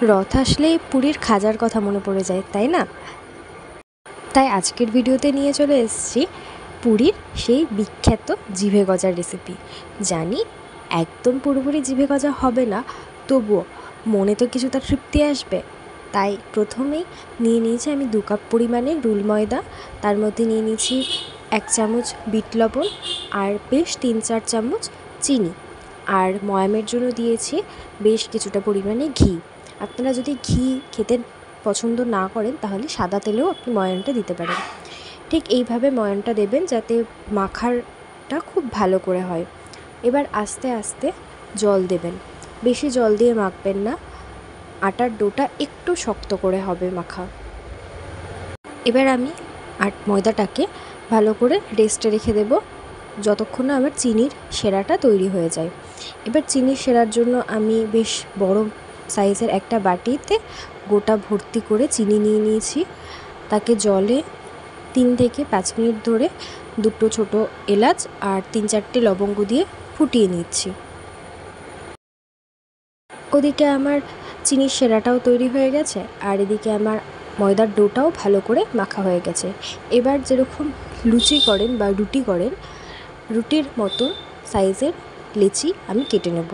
রথ আসলেই পুরীর খাজার কথা মনে পড়ে যায়, তাই না? তাই আজকের ভিডিওতে নিয়ে চলে এসেছি পুরীর সেই বিখ্যাত জিভে গজার রেসিপি। জানি একদম পুরোপুরি জিভে গজা হবে না, তবুও মনে তো কিছুটা তৃপ্তি আসবে। তাই প্রথমেই নিয়ে নিয়েছি আমি 2 কাপ পরিমাণে রুল ময়দা, তার মধ্যে নিয়ে নিয়েছি 1 চামচ বিট লবণ আর বেশ 3-4 চামচ চিনি, আর ময়ামের জন্য দিয়েছি বেশ কিছুটা পরিমাণে ঘি। আপনারা যদি ঘি খেতে পছন্দ না করেন তাহলে সাদা তেলেও আপনি ময়ানটা দিতে পারেন। ঠিক এইভাবে ময়ানটা দেবেন যাতে মাখাটা খুব ভালো করে হয়। এবার আস্তে আস্তে জল দেবেন, বেশি জল দিয়ে মাখবেন না, আটার ডোটা একটু শক্ত করে হবে মাখা। এবার আমি ময়দাটাকে ভালো করে রেস্টে রেখে দেব যতক্ষণ না আমার চিনির সেরাটা তৈরি হয়ে যায়। এবার চিনির সেরার জন্য আমি বেশ বড় সাইজের একটা বাটিতে গোটা ভর্তি করে চিনি নিয়ে নিয়েছি। তাকে জলে 3 থেকে 5 মিনিট ধরে 2টো ছোট এলাচ আর 3-4টে লবঙ্গ দিয়ে ফুটিয়ে নিচ্ছি। ওদিকে আমার চিনির সেরাটাও তৈরি হয়ে গেছে আর এদিকে আমার ময়দার ডোটাও ভালো করে মাখা হয়ে গেছে। এবার যেরকম লুচি করেন বা রুটি করেন, রুটির মতো সাইজের লেচি আমি কেটে নেব।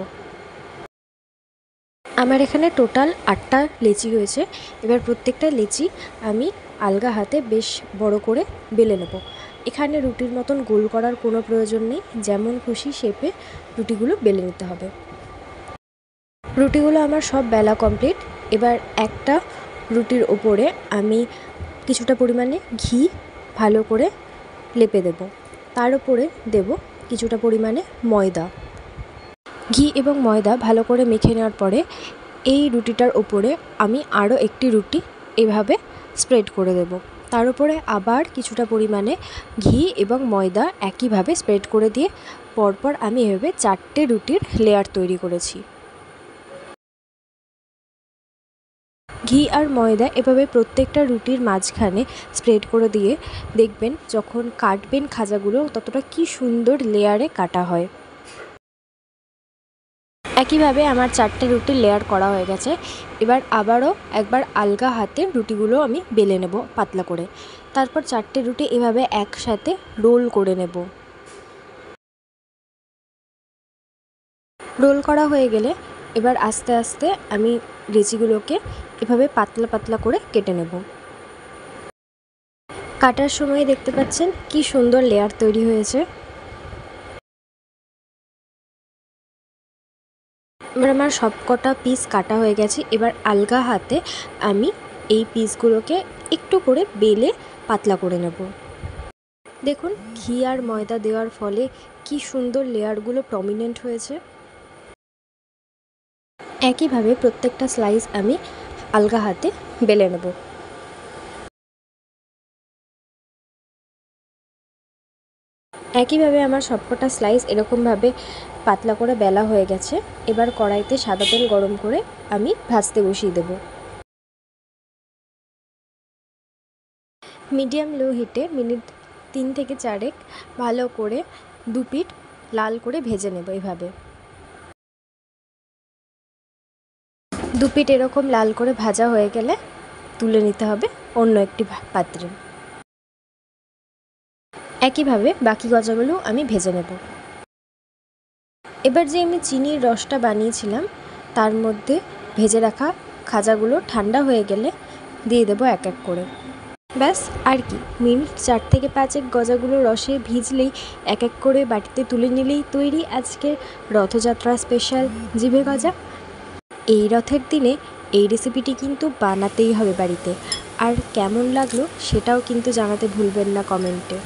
আমার এখানে টোটাল 8টা লেচি হয়েছে। এবার প্রত্যেকটা লেচি আমি আলগা হাতে বেশ বড় করে বেলে নেব। এখানে রুটির মতন গোল করার কোনো প্রয়োজন নেই, যেমন খুশি শেপে রুটিগুলো বেলে নিতে হবে। রুটিগুলো আমার সব বেলা কমপ্লিট। এবার একটা রুটির ওপরে আমি কিছুটা পরিমাণে ঘি ভালো করে লেপে দেব, তার উপরে দেব কিছুটা পরিমাণে ময়দা। ঘি এবং ময়দা ভালো করে মেখে নেওয়ার পরে এই রুটিটার ওপরে আমি আরও একটি রুটি এভাবে স্প্রেড করে দেব। তার উপরে আবার কিছুটা পরিমাণে ঘি এবং ময়দা একইভাবে স্প্রেড করে দিয়ে পরপর আমি এভাবে 4টে রুটির লেয়ার তৈরি করেছি। ঘি আর ময়দা এভাবে প্রত্যেকটা রুটির মাঝখানে স্প্রেড করে দিয়ে দেখবেন যখন কাটবেন খাজাগুলো ততটা কি সুন্দর লেয়ারে কাটা হয়। একইভাবে আমার 4টে রুটির লেয়ার করা হয়ে গেছে। এবার আবারও একবার আলগা হাতে রুটিগুলো আমি বেলে নেব পাতলা করে। তারপর 4টে রুটি এভাবে একসাথে রোল করে নেব। রোল করা হয়ে গেলে এবার আস্তে আস্তে আমি লেচিগুলোকে এভাবে পাতলা পাতলা করে কেটে নেব। কাটার সময় দেখতে পাচ্ছেন কি সুন্দর লেয়ার তৈরি হয়েছে। এবার আমার সবকটা পিস কাটা হয়ে গেছে। এবার আলগা হাতে আমি এই পিসগুলোকে একটু করে বেলে পাতলা করে নেব। দেখুন ঘি আর ময়দা দেওয়ার ফলে কি সুন্দর লেয়ারগুলো প্রমিনেন্ট হয়েছে। একইভাবে প্রত্যেকটা স্লাইস আমি আলগা হাতে বেলে নেব। একইভাবে আমার সবকটা স্লাইস এরকমভাবে পাতলা করে বেলা হয়ে গেছে। এবার কড়াইতে সাদা তেল গরম করে আমি ভাজতে বসিয়ে দেব। মিডিয়াম লো হিটে মিনিট 3 থেকে 4 ভালো করে 2 পিঠ লাল করে ভেজে নেব। এভাবে 2 পিঠ এরকম লাল করে ভাজা হয়ে গেলে তুলে নিতে হবে অন্য একটি পাত্রে। একইভাবে বাকি গজাগুলো আমি ভেজে নেব। এবার যে আমি চিনির রসটা বানিয়েছিলাম তার মধ্যে ভেজে রাখা খাজাগুলো ঠান্ডা হয়ে গেলে দিয়ে দেবো এক এক করে। ব্যাস আর কি, মিনিট 4 থেকে 5 গজাগুলো রসে ভিজলেই এক এক করে বাটিতে তুলে নিলেই তৈরি আজকের রথযাত্রা স্পেশাল জিভে গজা। এই রথের দিনে এই রেসিপিটি কিন্তু বানাতেই হবে বাড়িতে। আর কেমন লাগলো সেটাও কিন্তু জানাতে ভুলবেন না কমেন্টে।